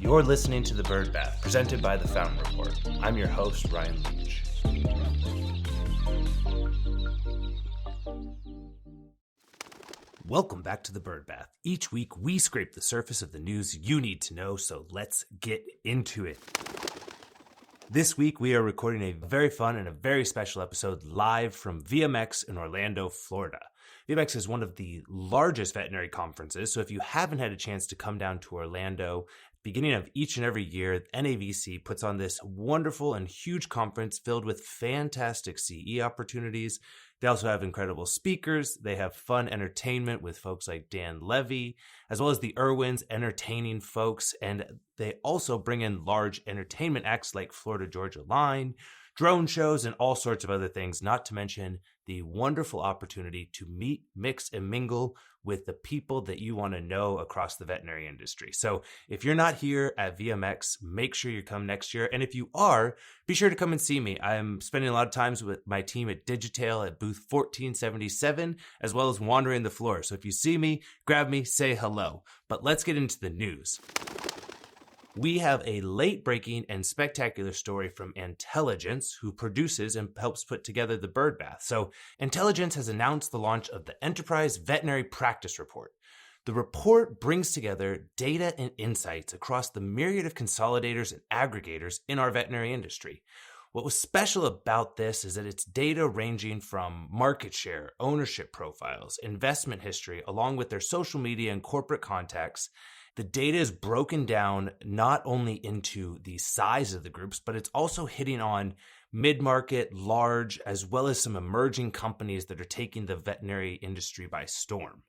You're listening to The Bird Bath, presented by The Fountain Report. I'm your host, Ryan Leach. Welcome back to The Bird Bath. Each week, we scrape the surface of the news you need to know, so let's get into it. This week, we are recording a very fun and a very special episode live from VMX in Orlando, Florida. VMX is one of the largest veterinary conferences, so if you haven't had a chance to come down to Orlando, beginning of each and every year, NAVC puts on this wonderful and huge conference filled with fantastic CE opportunities. They also have incredible speakers. They have fun entertainment with folks like Dan Levy, as well as the Irwins entertaining folks. And they also bring in large entertainment acts like Florida Georgia Line, drone shows, and all sorts of other things, not to mention the wonderful opportunity to meet, mix, and mingle with the people that you want to know across the veterinary industry. So if you're not here at VMX, make sure you come next year. And if you are, be sure to come and see me. I'm spending a lot of times with my team at Digitail at booth 1477, as well as wandering the floor. So if you see me, grab me, say hello. But let's get into the news. We have a late-breaking and spectacular story from Antelligence, who produces and helps put together the Bird Bath. So Antelligence has announced the launch of the Enterprise Veterinary Practice Report. The report brings together data and insights across the myriad of consolidators and aggregators in our veterinary industry. What was special about this is that it's data ranging from market share, ownership profiles, investment history, along with their social media and corporate contacts. The data is broken down not only into the size of the groups, but it's also hitting on mid-market, large, as well as some emerging companies that are taking the veterinary industry by storm.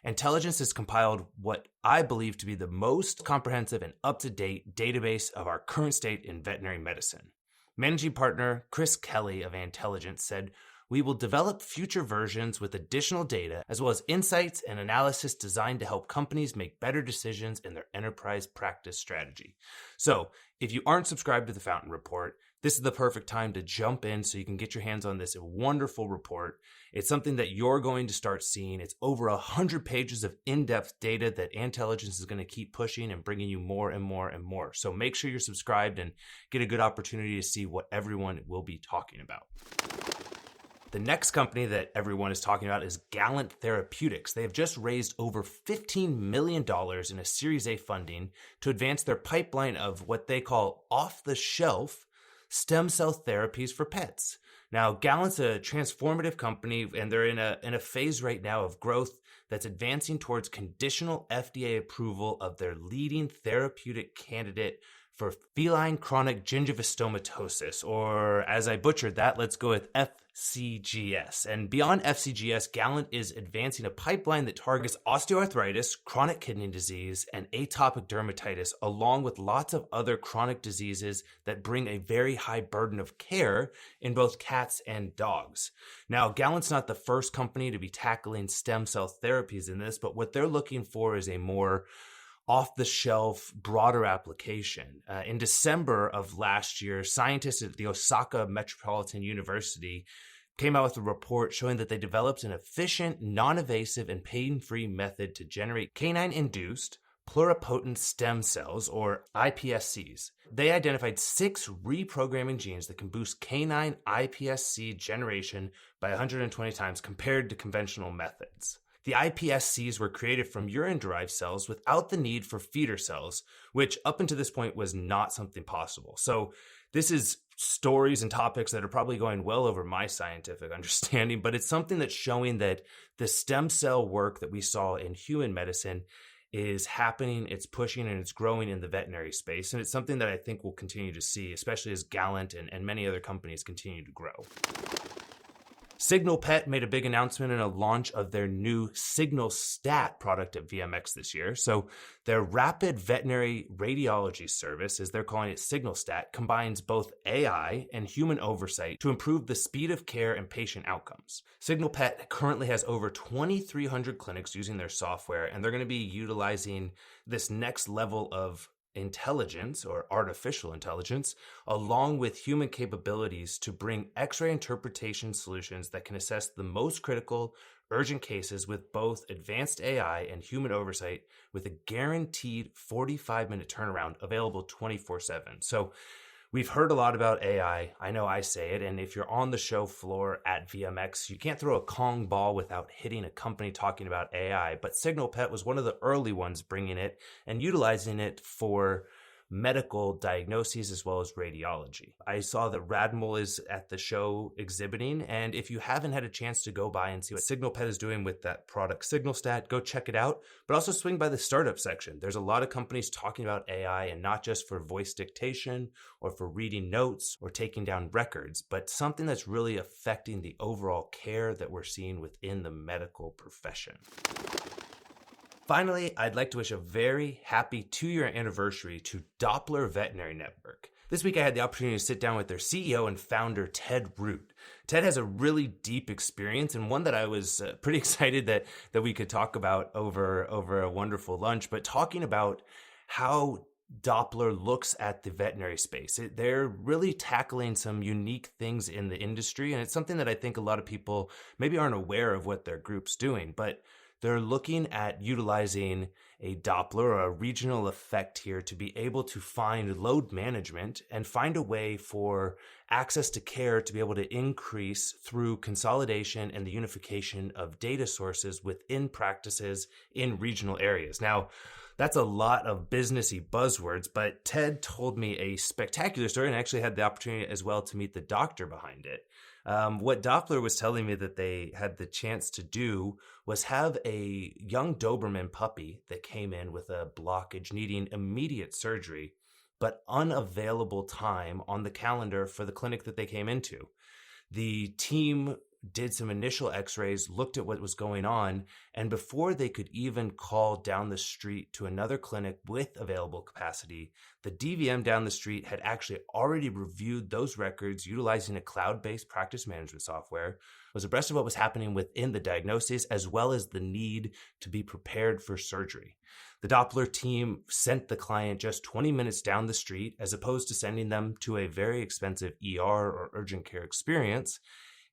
Antelligence has compiled what I believe to be the most comprehensive and up-to-date database of our current state in veterinary medicine. Managing partner Chris Kelly of Antelligence said, "We will develop future versions with additional data, as well as insights and analysis designed to help companies make better decisions in their enterprise practice strategy." So, if you aren't subscribed to the Fountain Report, this is the perfect time to jump in so you can get your hands on this wonderful report. It's something that you're going to start seeing. It's over 100 pages of in-depth data that Antelligence is going to keep pushing and bringing you more and more and more. So make sure you're subscribed and get a good opportunity to see what everyone will be talking about. The next company that everyone is talking about is Gallant Therapeutics. They have just raised over $15 million in a Series A funding to advance their pipeline of what they call off-the-shelf stem cell therapies for pets. Now, Gallant's a transformative company, and they're in a phase right now of growth that's advancing towards conditional FDA approval of their leading therapeutic candidate for feline chronic gingivostomatosis, or as I butchered that, let's go with FCGS. And beyond FCGS, Gallant is advancing a pipeline that targets osteoarthritis, chronic kidney disease, and atopic dermatitis, along with lots of other chronic diseases that bring a very high burden of care in both cats and dogs. Now, Gallant's not the first company to be tackling stem cell therapies in this, but what they're looking for is a more off-the-shelf, broader application. In December of last year, scientists at the Osaka Metropolitan University came out with a report showing that they developed an efficient, non-invasive, and pain-free method to generate canine-induced pluripotent stem cells, or iPSCs. They identified 6 reprogramming genes that can boost canine iPSC generation by 120 times compared to conventional methods. The iPSCs were created from urine-derived cells without the need for feeder cells, which up until this point was not something possible. So this is stories and topics that are probably going well over my scientific understanding, but it's something that's showing that the stem cell work that we saw in human medicine is happening, it's pushing, and it's growing in the veterinary space. And it's something that I think we'll continue to see, especially as Gallant and many other companies continue to grow. SignalPet made a big announcement in a launch of their new SignalStat product at VMX this year. So their rapid veterinary radiology service, as they're calling it SignalStat, combines both AI and human oversight to improve the speed of care and patient outcomes. SignalPet currently has over 2,300 clinics using their software, and they're going to be utilizing this next level of intelligence or artificial intelligence, along with human capabilities to bring X-ray interpretation solutions that can assess the most critical urgent cases with both advanced AI and human oversight with a guaranteed 45-minute turnaround available 24/7. So we've heard a lot about AI. I know I say it. And if you're on the show floor at VMX, you can't throw a Kong ball without hitting a company talking about AI. But SignalPet was one of the early ones bringing it and utilizing it for medical diagnoses as well as radiology. I saw that Radmel is at the show exhibiting, and if you haven't had a chance to go by and see what SignalPet is doing with that product SignalStat, go check it out, but also swing by the startup section. There's a lot of companies talking about AI, and not just for voice dictation or for reading notes or taking down records, but something that's really affecting the overall care that we're seeing within the medical profession. Finally, I'd like to wish a very happy 2-year anniversary to Doppler Veterinary Network. This week I had the opportunity to sit down with their CEO and founder, Ted Root. Ted has a really deep experience, and one that I was pretty excited that we could talk about over a wonderful lunch, but talking about how Doppler looks at the veterinary space. They're really tackling some unique things in the industry, and it's something that I think a lot of people maybe aren't aware of what their group's doing, but they're looking at utilizing a Doppler or a regional effect here to be able to find load management and find a way for access to care to be able to increase through consolidation and the unification of data sources within practices in regional areas. Now, that's a lot of businessy buzzwords, but Ted told me a spectacular story, and I actually had the opportunity as well to meet the doctor behind it. What Doppler was telling me that they had the chance to do was have a young Doberman puppy that came in with a blockage needing immediate surgery, but unavailable time on the calendar for the clinic that they came into. The team did some initial x-rays, looked at what was going on, and before they could even call down the street to another clinic with available capacity, the DVM down the street had actually already reviewed those records utilizing a cloud-based practice management software, was abreast of what was happening within the diagnosis, as well as the need to be prepared for surgery. The Doppler team sent the client just 20 minutes down the street, as opposed to sending them to a very expensive ER or urgent care experience,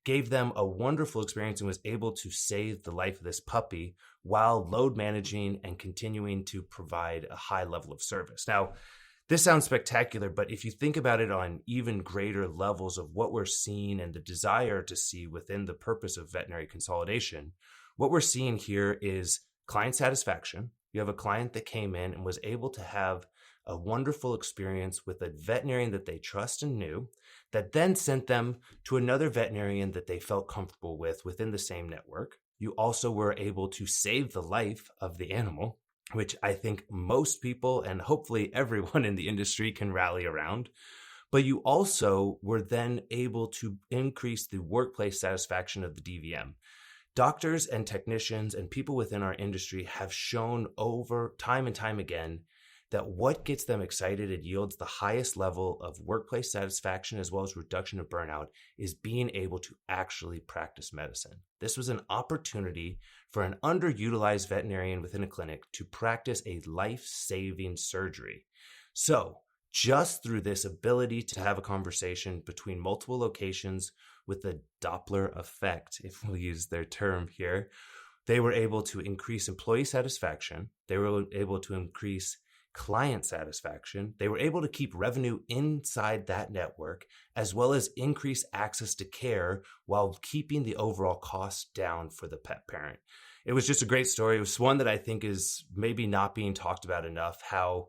gave them a wonderful experience and was able to save the life of this puppy while load managing and continuing to provide a high level of service. Now, this sounds spectacular, but if you think about it on even greater levels of what we're seeing and the desire to see within the purpose of veterinary consolidation, what we're seeing here is client satisfaction. You have a client that came in and was able to have a wonderful experience with a veterinarian that they trust and knew, that then sent them to another veterinarian that they felt comfortable with within the same network. You also were able to save the life of the animal, which I think most people and hopefully everyone in the industry can rally around. But you also were then able to increase the workplace satisfaction of the DVM. Doctors and technicians and people within our industry have shown over time and time again that what gets them excited and yields the highest level of workplace satisfaction as well as reduction of burnout is being able to actually practice medicine. This was an opportunity for an underutilized veterinarian within a clinic to practice a life-saving surgery. So just through this ability to have a conversation between multiple locations with the Doppler effect, if we'll use their term here, they were able to increase employee satisfaction. They were able to increase client satisfaction. They were able to keep revenue inside that network, as well as increase access to care while keeping the overall cost down for the pet parent. It was just a great story. It was one that I think is maybe not being talked about enough, how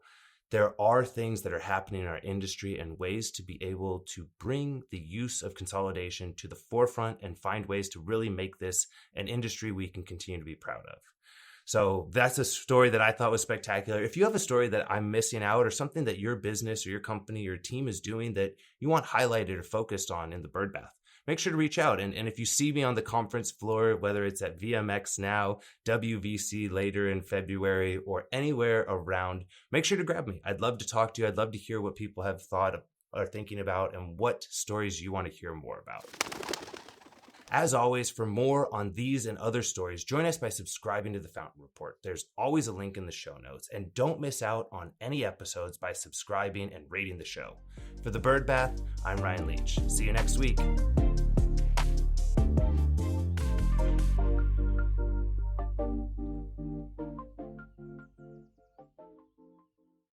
there are things that are happening in our industry and ways to be able to bring the use of consolidation to the forefront and find ways to really make this an industry we can continue to be proud of. So that's a story that I thought was spectacular. If you have a story that I'm missing out or something that your business or your company or your team is doing that you want highlighted or focused on in the bird bath, make sure to reach out. And if you see me on the conference floor, whether it's at VMX now, WVC later in February, or anywhere around, make sure to grab me. I'd love to talk to you. I'd love to hear what people have thought or are thinking about and what stories you want to hear more about. As always, for more on these and other stories, join us by subscribing to the Fountain Report. There's always a link in the show notes. And don't miss out on any episodes by subscribing and rating the show. For The Bird Bath, I'm Ryan Leach. See you next week.